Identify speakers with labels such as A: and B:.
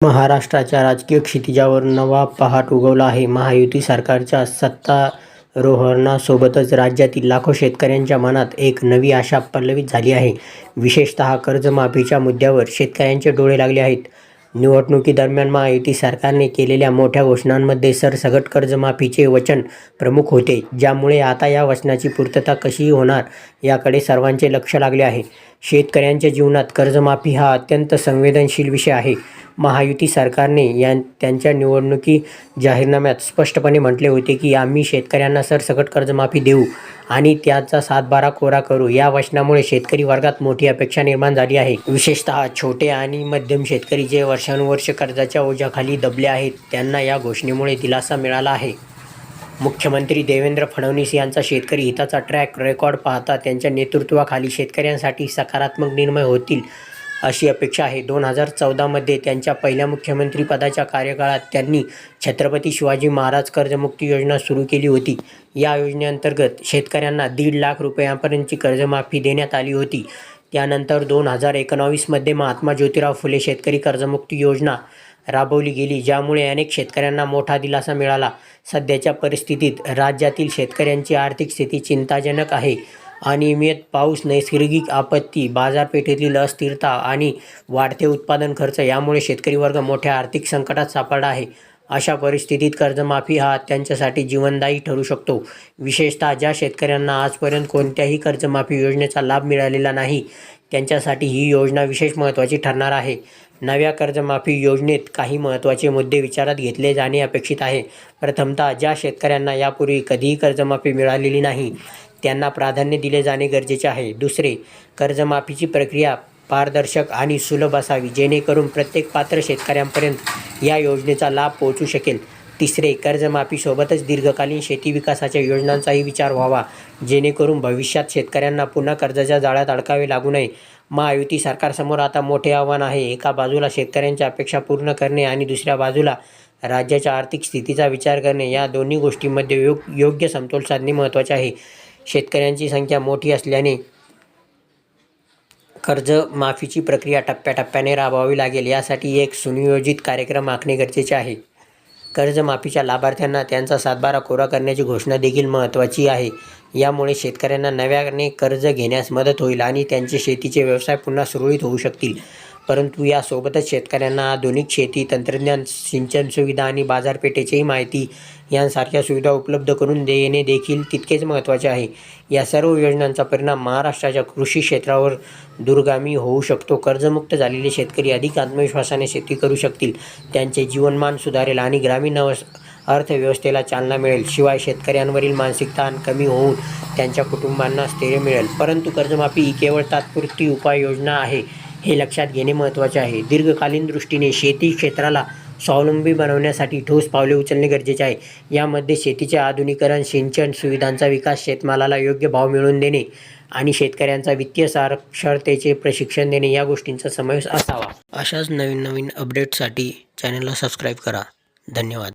A: महाराष्ट्राच्या राजकीय क्षितिजावर नवा पहाट उगवला आहे. महायुती सरकारच्या सत्तारोहणासोबतच राज्यातील लाखो शेतकऱ्यांच्या मनात एक नवी आशा पल्लवित झाली आहे. विशेषतः कर्जमाफीच्या मुद्द्यावर शेतकऱ्यांचे डोळे लागले आहेत. निवडणुकीदरम्यान महायुती सरकारने केलेल्या मोठ्या घोषणांमध्ये सरसकट कर्जमाफीचे वचन प्रमुख होते, ज्यामुळे आता या वचनाची पूर्तता कशी होणार याकडे सर्वांचे लक्ष लागले आहे. शेतकऱ्यांच्या जीवनात कर्जमाफी हा अत्यंत संवेदनशील विषय आहे. महायुती सरकारने त्यांच्या निवडणुकी जाहीरनाम्यात स्पष्टपणे म्हटले होते की आम्ही शेतकऱ्यांना सरसकट कर्जमाफी देऊ आणि त्याचा सातबारा कोरा करू. या वचनामुळे शेतकरी वर्गात मोठी अपेक्षा निर्माण झाली आहे. विशेषतः छोटे आणि मध्यम शेतकरी जे वर्षानुवर्षे कर्जाच्या ओझ्याखाली दबले आहेत, त्यांना या घोषणेमुळे दिलासा मिळाला आहे. मुख्यमंत्री देवेंद्र फडणवीस यांचा शेतकरी हिताचा ट्रॅक रेकॉर्ड पाहता त्यांच्या नेतृत्वाखाली शेतकऱ्यांसाठी सकारात्मक निर्णय होतील अशी अपेक्षा आहे. 2014 मध्ये त्यांच्या पहिल्या मुख्यमंत्रीपदाच्या कार्यकाळात त्यांनी छत्रपती शिवाजी महाराज कर्जमुक्ती योजना सुरू केली होती. या योजनेअंतर्गत शेतकऱ्यांना 1.5 लाख रुपयांपर्यंतची कर्जमाफी देण्यात आली होती. त्यानंतर 2019 मध्ये महात्मा ज्योतिराव फुले शेतकरी कर्जमुक्ती योजना राबवली गेली, ज्यामुळे अनेक शेतकऱ्यांना मोठा दिलासा मिळाला. सध्याच्या परिस्थितीत राज्यातील शेतकऱ्यांची आर्थिक स्थिती चिंताजनक आहे. अनियमित पाऊस, नैसर्गिक आपत्ती, बाजारपेठेतील अस्थिरता आणि वाढते उत्पादन खर्च यामुळे शेतकरी वर्ग मोठ्या आर्थिक संकटात सापडला आहे. अशा परिस्थितीत कर्जमाफी हा त्यांच्यासाठी जीवनदायी ठरू शकतो. विशेषतः ज्या शेतकऱ्यांना आजपर्यंत कोणत्याही कर्जमाफी योजनेचा लाभ मिळालेला नाही, त्यांच्यासाठी ही योजना विशेष महत्त्वाची ठरणार आहे. नव्या कर्जमाफी योजनेत काही महत्त्वाचे मुद्दे विचारात घेतले जाणे अपेक्षित आहे. प्रथमतः, ज्या शेतकऱ्यांना यापूर्वी कधीही कर्जमाफी मिळालेली नाही, त्यांना प्राधान्य दिले जाणे गरजेचे आहे. दुसरे, कर्जमाफीची प्रक्रिया पारदर्शक आणि सुलभ असावी, जेणेकरून प्रत्येक पात्र शेतकऱ्यांपर्यंत या योजनेचा लाभ पोहोचू शकेल. तिसरे, कर्जमाफीसोबतच दीर्घकालीन शेती विकासाच्या योजनांचाही विचार व्हावा, जेणेकरून भविष्यात शेतकऱ्यांना पुन्हा कर्जाच्या जाळ्यात अडकावे लागू नये. महायुती सरकारसमोर आता मोठे आव्हान आहे. एका बाजूला शेतकऱ्यांच्या अपेक्षा पूर्ण करणे आणि दुसऱ्या बाजूला राज्याच्या आर्थिक स्थितीचा विचार करणे, या दोन्ही गोष्टींमध्ये योग्य समतोल साधणे महत्त्वाचे आहे. शेतकऱ्यांची संख्या मोठी असल्याने कर्जमाफीची प्रक्रिया टप्प्याटप्प्याने राबवावी लागेल. यासाठी एक सुनियोजित कार्यक्रम आखणे गरजेचे आहे. कर्जमाफीच्या लाभार्थ्यांना त्यांचा सातबारा कोरा करण्याची घोषणा देखील महत्त्वाची आहे. यामुळे शेतकऱ्यांना नव्याने कर्ज घेण्यास मदत होईल आणि त्यांचे शेतीचे व्यवसाय पुन्हा सुरळीत होऊ शकतील. परंतु यासोबतच शेतकऱ्यांना आधुनिक शेती तंत्रज्ञान, सिंचन सुविधा आणि बाजारपेठेची माहिती यांसारख्या सुविधा उपलब्ध करून देणे देखील तितकेच महत्त्वाचे आहे. या सर्व योजनांचा परिणाम महाराष्ट्राच्या कृषी क्षेत्रावर दूरगामी होऊ शकतो. कर्जमुक्त झालेले शेतकरी अधिक आत्मविश्वासाने शेती करू शकतील, त्यांचे जीवनमान सुधारेल आणि ग्रामीण अर्थव्यवस्थेला चालना मिळेल. शिवाय शेतकऱ्यांवरील मानसिक ताण कमी होऊन त्यांच्या कुटुंबांना स्थैर्य मिळेल. परंतु कर्जमाफी ही केवळ तात्पुरती उपाययोजना आहे, हे लक्षात घेणे महत्त्वाचे आहे. दीर्घकालीन दृष्टीने शेती क्षेत्राला स्वावलंबी बनवण्यासाठी ठोस पावले उचलणे गरजेचे आहे. यामध्ये शेतीचे आधुनिकीकरण, सिंचन सुविधांचा विकास, शेतमालाला योग्य भाव मिळवून देणे आणि शेतकऱ्यांचा वित्तीय साक्षरतेचे प्रशिक्षण देणे या गोष्टींचा समावेश असावा. अशाच नवीन अपडेट्ससाठी चॅनलला सबस्क्राईब करा. धन्यवाद.